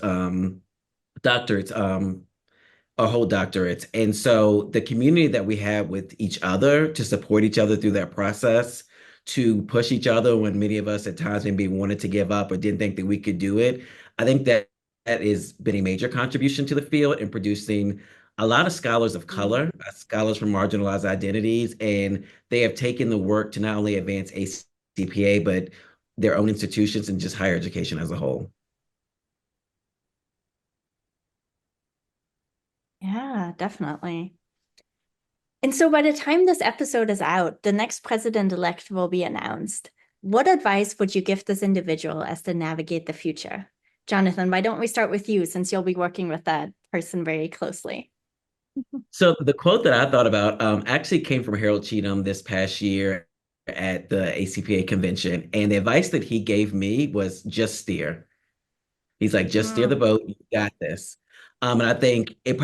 or whole doctorates. And so the community that we had with each other to support each other through that process, to push each other when many of us at times maybe wanted to give up or didn't think that we could do it, I think that has been a major contribution to the field in producing a lot of scholars of color, scholars from marginalized identities, and they have taken the work to not only advance ACPA, but their own institutions and just higher education as a whole. Yeah, definitely. And so by the time this episode is out, the next president-elect will be announced. What advice would you give this individual as they navigate the future? Jonathan, why don't we start with you, since you'll be working with that person very closely? So the quote that I thought about actually came from Harold Cheatham this past year at the ACPA convention. And the advice that he gave me was just steer. He's like, just steer the boat. You got this. And I think it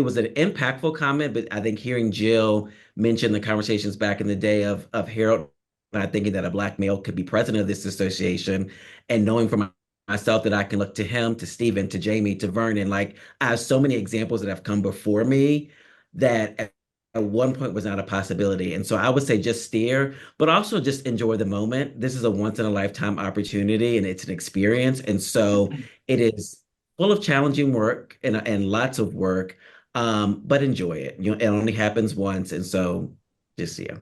was an impactful comment, but I think hearing Jill mention the conversations back in the day of Harold, not thinking that a Black male could be president of this association, and knowing from myself that I can look to him, to Stephen, to Jamie, to Vernon. Like, I have so many examples that have come before me that at one point was not a possibility. And so I would say just steer, but also just enjoy the moment. This is a once in a lifetime opportunity and it's an experience. And so it is full of challenging work and lots of work, but enjoy it. It only happens once. And so just, yeah.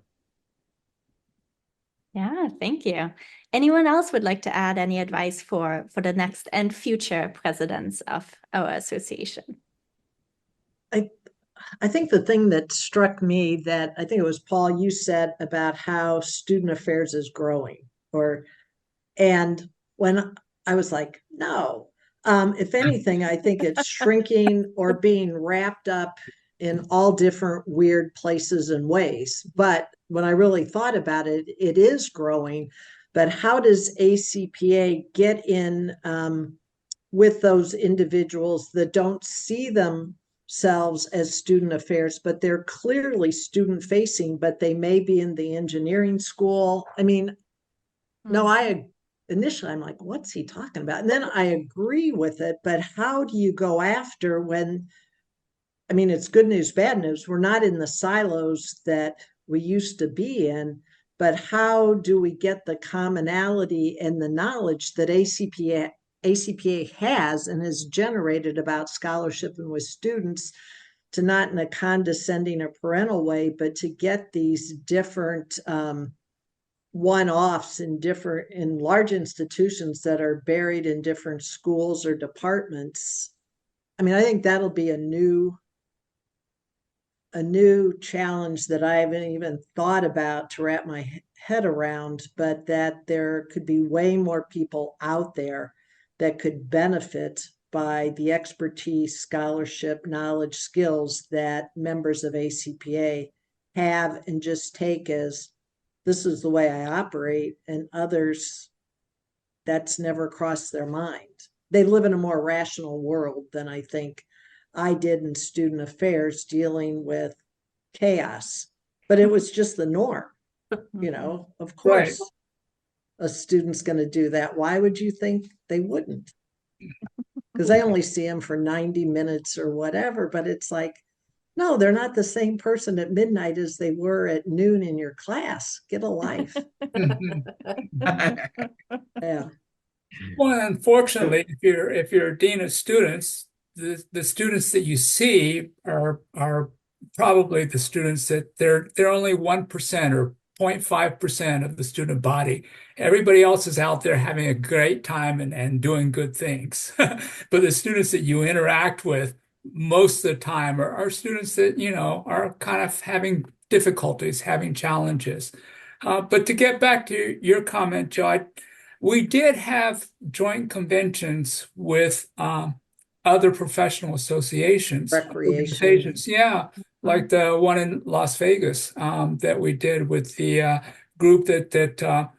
Yeah, thank you. Anyone else would like to add any advice for the next and future presidents of our association? I think the thing that struck me, that I think it was Paul, you said about how student affairs is growing, and when I was like, no, if anything, I think it's shrinking or being wrapped up in all different weird places and ways. But when I really thought about it, it is growing. But how does ACPA get in with those individuals that don't see themselves as student affairs, but they're clearly student facing, but they may be in the engineering school? I mean, no, initially I'm like, what's he talking about? And then I agree with it, but how do you go after when, I mean, it's good news, bad news. We're not in the silos that we used to be in, but how do we get the commonality and the knowledge that ACPA has and has generated about scholarship and with students, to not in a condescending or parental way, but to get these different one-offs in large institutions that are buried in different schools or departments. I mean, I think that'll be a new challenge that I haven't even thought about to wrap my head around, but that there could be way more people out there that could benefit by the expertise, scholarship, knowledge, skills that members of ACPA have and just take as this is the way I operate, and others, that's never crossed their mind. They live in a more rational world than I think I did in student affairs, dealing with chaos. But it was just the norm, of course. Right. A student's going to do that. Why would you think they wouldn't? Because I only see them for 90 minutes or whatever, but it's like, no, they're not the same person at midnight as they were at noon in your class. Get a life. Yeah. Well, unfortunately, if you're a dean of students, the students that you see are probably the students that they're only 1% or 0.5% of the student body. Everybody else is out there having a great time and doing good things. But the students that you interact with most of the time are students that, are kind of having difficulties, having challenges. But to get back to your comment, Joe, we did have joint conventions with other professional associations, Recreation. organizations. Yeah, like the one in Las Vegas that we did with the group that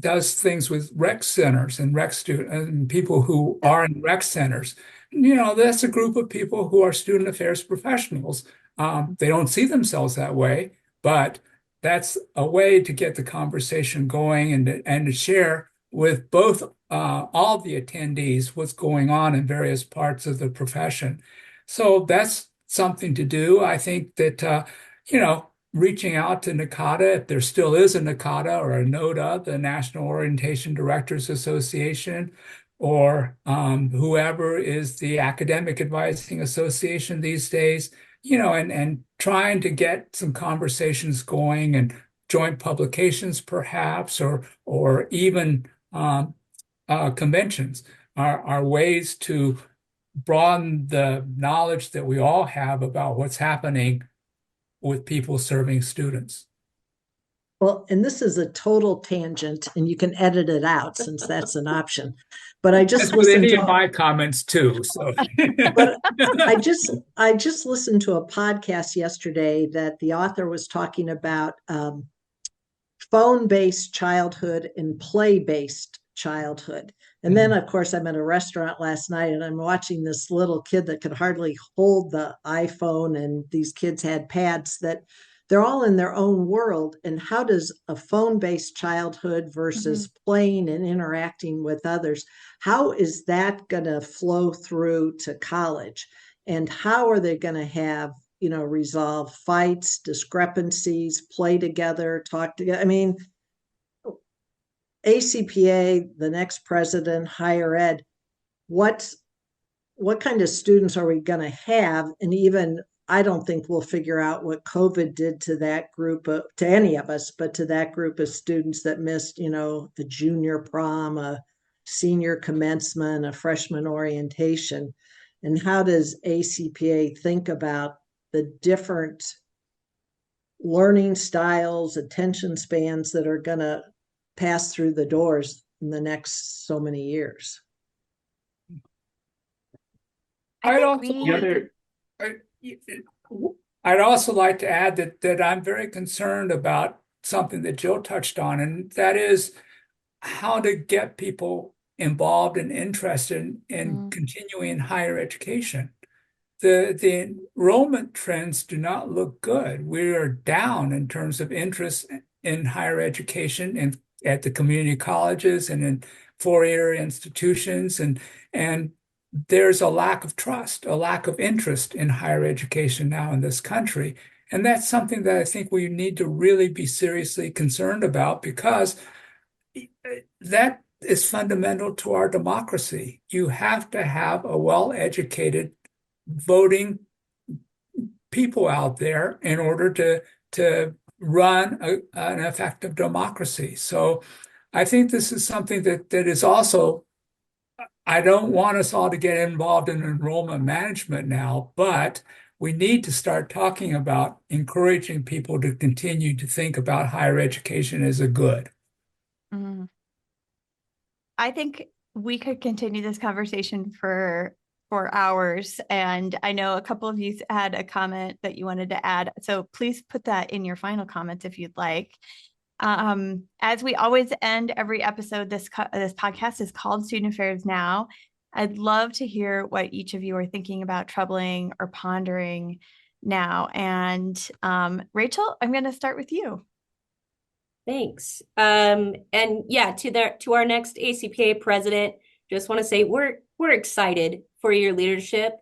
does things with rec centers and rec student and people who are in rec centers. That's a group of people who are student affairs professionals. They don't see themselves that way, but that's a way to get the conversation going and to share with both all the attendees what's going on in various parts of the profession. So that's something to do. I think that reaching out to NACADA, if there still is a NACADA or a NODA, the National Orientation Directors Association, or whoever is the Academic Advising Association these days, and trying to get some conversations going and joint publications perhaps, or even conventions are ways to broaden the knowledge that we all have about what's happening with people serving students. Well, and this is a total tangent, and you can edit it out since that's an option. But I just with listened any to of my comments too. So, but I just listened to a podcast yesterday that the author was talking about phone-based childhood and play-based childhood. And then, of course, I'm at a restaurant last night and I'm watching this little kid that could hardly hold the iPhone, and these kids had pads that they're all in their own world. And how does a phone-based childhood versus playing and interacting with others, how is that going to flow through to college? And how are they going to have, resolve fights, discrepancies, play together, talk together? I mean, ACPA, the next president, higher ed, what kind of students are we going to have? And even I don't think we'll figure out what COVID did to that group, to any of us, but to that group of students that missed, a junior prom, a senior commencement, a freshman orientation. And how does ACPA think about the different learning styles, attention spans that are going to pass through the doors in the next so many years? I'd also like to add that I'm very concerned about something that Jill touched on, and that is how to get people involved and interested in continuing higher education. The enrollment trends do not look good. We are down in terms of interest in higher education and at the community colleges and in four-year institutions, and there's a lack of trust, a lack of interest in higher education now in this country. And that's something that I think we need to really be seriously concerned about, because that is fundamental to our democracy. You have to have a well-educated voting people out there in order to run an effective democracy. So I think this is something that is also, I don't want us all to get involved in enrollment management now, but we need to start talking about encouraging people to continue to think about higher education as a good. I think we could continue this conversation for for hours. And I know a couple of you had a comment that you wanted to add. So please put that in your final comments if you'd like. As we always end every episode, this podcast is called Student Affairs Now. I'd love to hear what each of you are thinking about, troubling, or pondering now. And Rachel, I'm going to start with you. Thanks. And yeah, to our next ACPA president, just want to say we're excited for your leadership.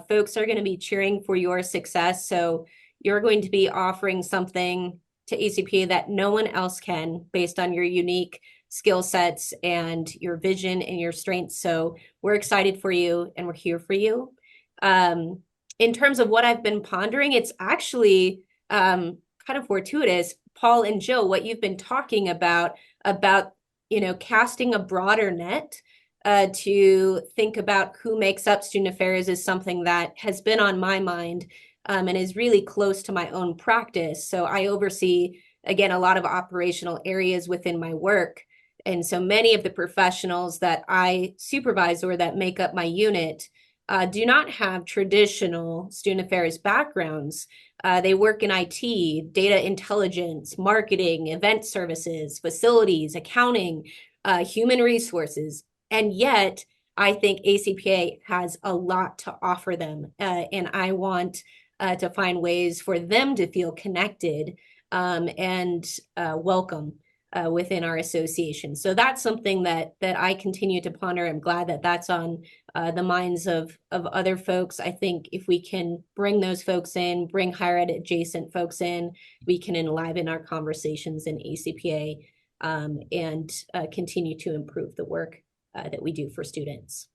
Folks are going to be cheering for your success. So you're going to be offering something to ACPA that no one else can, based on your unique skill sets and your vision and your strengths. So we're excited for you and we're here for you. In terms of what I've been pondering, it's actually kind of fortuitous, Paul and Jill, what you've been talking about, casting a broader net to think about who makes up student affairs is something that has been on my mind and is really close to my own practice. So I oversee, again, a lot of operational areas within my work. And so many of the professionals that I supervise or that make up my unit do not have traditional student affairs backgrounds. They work in IT, data intelligence, marketing, event services, facilities, accounting, human resources. And yet, I think ACPA has a lot to offer them. And I want to find ways for them to feel connected and welcome within our association. So that's something that I continue to ponder. I'm glad that that's on the minds of other folks. I think if we can bring those folks in, bring higher ed adjacent folks in, we can enliven our conversations in ACPA and continue to improve the work that we do for students.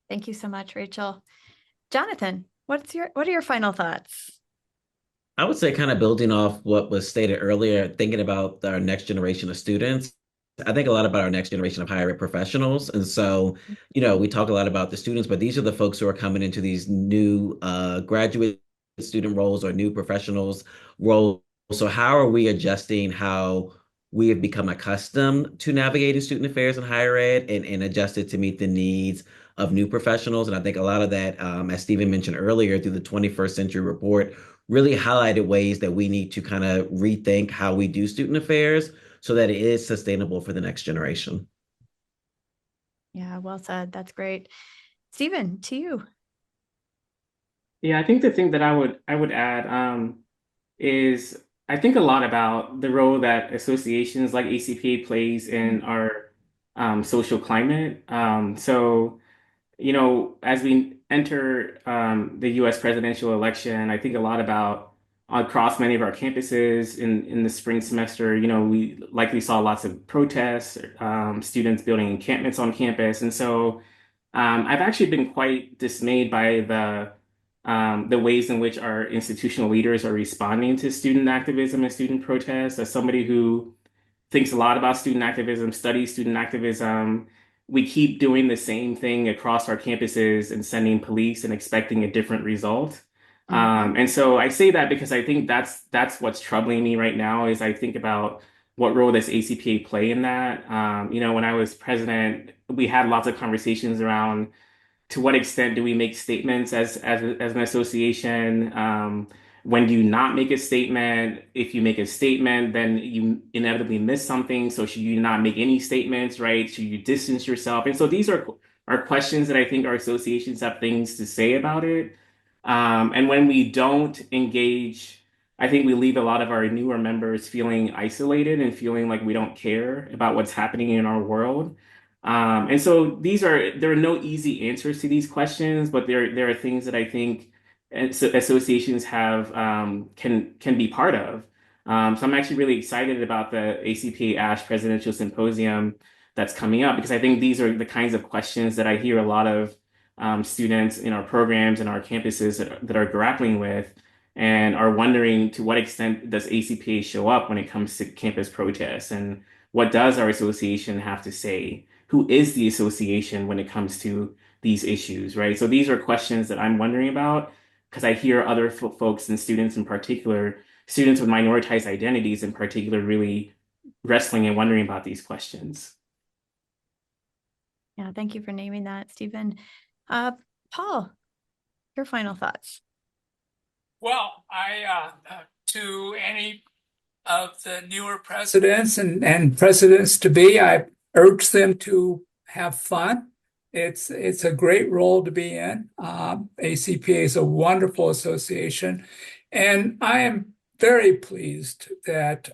Thank you so much, Rachel. Jonathan, what are your final thoughts? I would say, kind of building off what was stated earlier, thinking about our next generation of students. I think a lot about our next generation of higher ed professionals. And so, we talk a lot about the students, but these are the folks who are coming into these new graduate student roles or new professionals roles. So how are we adjusting how we have become accustomed to navigating student affairs in higher ed and adjusted to meet the needs of new professionals? And I think a lot of that, as Stephen mentioned earlier, through the 21st Century Report, really highlighted ways that we need to kind of rethink how we do student affairs so that it is sustainable for the next generation. Yeah, well said. That's great. Stephen, to you. Yeah, I think the thing that I would add is I think a lot about the role that associations like ACPA plays in our social climate. So, as we enter the U.S. presidential election, I think a lot about across many of our campuses in the spring semester, we likely saw lots of protests, students building encampments on campus. And so I've actually been quite dismayed by the ways in which our institutional leaders are responding to student activism and student protests. As somebody who thinks a lot about student activism, studies student activism, we keep doing the same thing across our campuses and sending police and expecting a different result. And so I say that because I think that's what's troubling me right now is I think about what role does ACPA play in that. When I was president, we had lots of conversations around to what extent do we make statements as an association? When do you not make a statement? If you make a statement, then you inevitably miss something. So should you not make any statements, right? Should you distance yourself? And so these are questions that I think our associations have things to say about it. And when we don't engage, I think we leave a lot of our newer members feeling isolated and feeling like we don't care about what's happening in our world. And so there are no easy answers to these questions, but there are things that I think associations have can be part of. So I'm actually really excited about the ACPA ASH Presidential Symposium that's coming up because I think these are the kinds of questions that I hear a lot of students in our programs and our campuses that are grappling with and are wondering to what extent does ACPA show up when it comes to campus protests and what does our association have to say? Who is the association when it comes to these issues, right? So these are questions that I'm wondering about because I hear other folks and students in particular, students with minoritized identities in particular, really wrestling and wondering about these questions. Yeah, thank you for naming that, Stephen. Paul, your final thoughts. Well, to any of the newer presidents and presidents to be, I urge them to have fun. It's a great role to be in. ACPA is a wonderful association, and I am very pleased that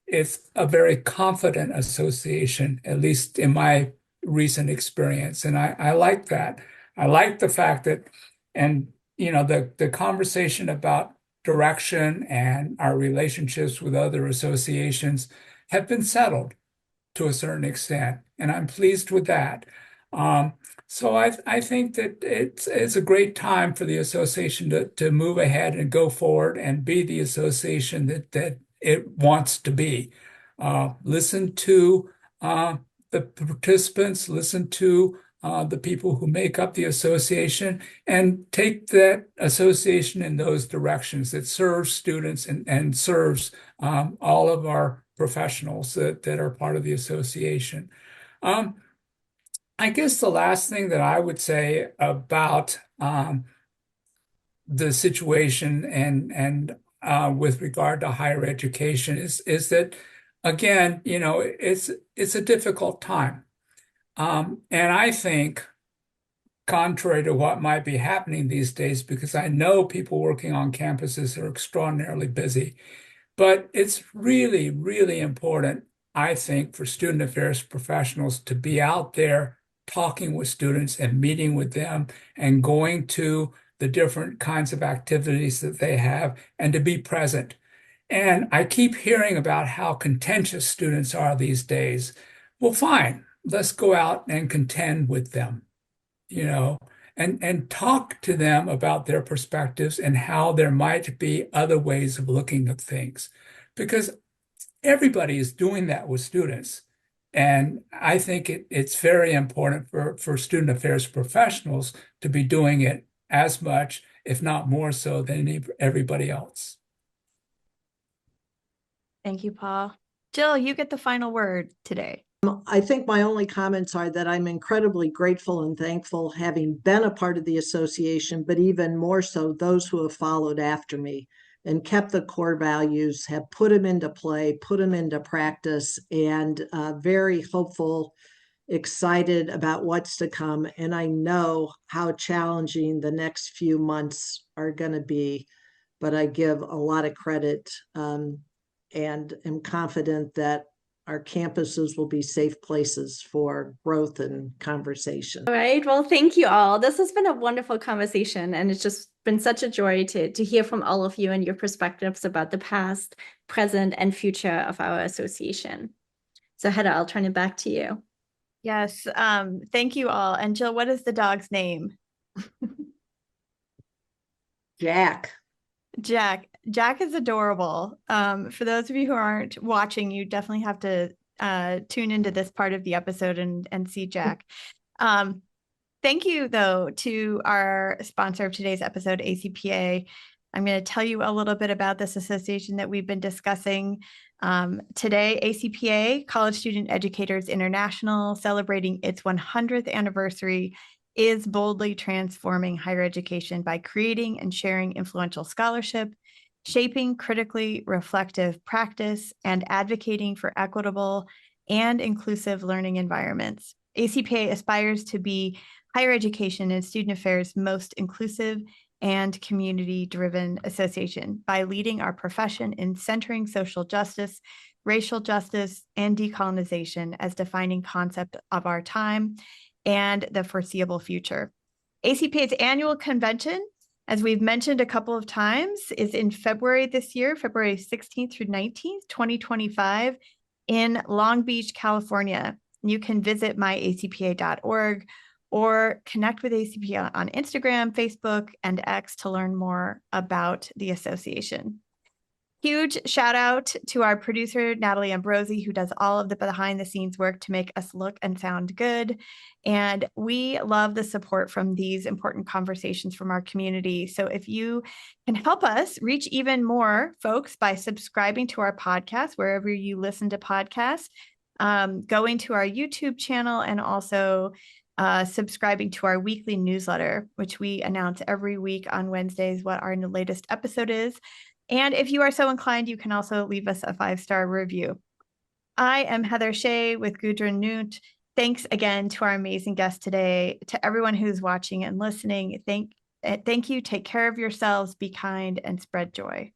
it's a very confident association, at least in my recent experience. And I like that. I like the fact that, and the conversation about direction and our relationships with other associations have been settled to a certain extent, and I'm pleased with that. So I think that it's a great time for the association to move ahead and go forward and be the association that it wants to be. Listen to the participants, listen to the people who make up the association, and take that association in those directions that serves students and serves all of our professionals that are part of the association. I guess the last thing that I would say about the situation and with regard to higher education is that, again, it's a difficult time. And I think, contrary to what might be happening these days, because I know people working on campuses are extraordinarily busy, but it's really, really important, I think, for student affairs professionals to be out there talking with students and meeting with them and going to the different kinds of activities that they have and to be present. And I keep hearing about how contentious students are these days. Well, fine, let's go out and contend with them, and talk to them about their perspectives and how there might be other ways of looking at things. Because everybody is doing that with students. And I think it's very important for student affairs professionals to be doing it as much, if not more so, than everybody else. Thank you, Paul. Jill, you get the final word today. I think my only comments are that I'm incredibly grateful and thankful having been a part of the association, but even more so those who have followed after me and kept the core values, have put them into play, put them into practice, and very hopeful, excited about what's to come. And I know how challenging the next few months are going to be, but I give a lot of credit and am confident that our campuses will be safe places for growth and conversation. All right. Well, thank you all. This has been a wonderful conversation, and it's just been such a joy to hear from all of you and your perspectives about the past, present, and future of our association. So Heather, I'll turn it back to you. Yes. Thank you all. And Jill, what is the dog's name? Jack. Jack is adorable. For those of you who aren't watching, you definitely have to tune into this part of the episode and see Jack. Thank you, though, to our sponsor of today's episode, ACPA. I'm going to tell you a little bit about this association that we've been discussing today. ACPA, College Student Educators International, celebrating its 100th anniversary, is boldly transforming higher education by creating and sharing influential scholarship, shaping critically reflective practice, and advocating for equitable and inclusive learning environments. ACPA aspires to be higher education and student affairs' most inclusive and community-driven association by leading our profession in centering social justice, racial justice, and decolonization as defining concept of our time and the foreseeable future. ACPA's annual convention, as we've mentioned a couple of times, is in February this year, February 16th through 19th, 2025, in Long Beach, California. You can visit myacpa.org or connect with ACPA on Instagram, Facebook, and X to learn more about the association. Huge shout out to our producer, Natalie Ambrosi, who does all of the behind the scenes work to make us look and sound good. And we love the support from these important conversations from our community. So if you can help us reach even more folks by subscribing to our podcast, wherever you listen to podcasts, going to our YouTube channel, and also subscribing to our weekly newsletter, which we announce every week on Wednesdays what our latest episode is. And if you are so inclined, you can also leave us a 5-star review. I am Heather Shea with Gudrun Nyunt. Thanks again to our amazing guest today. To everyone who's watching and listening, thank you. Take care of yourselves, be kind, and spread joy.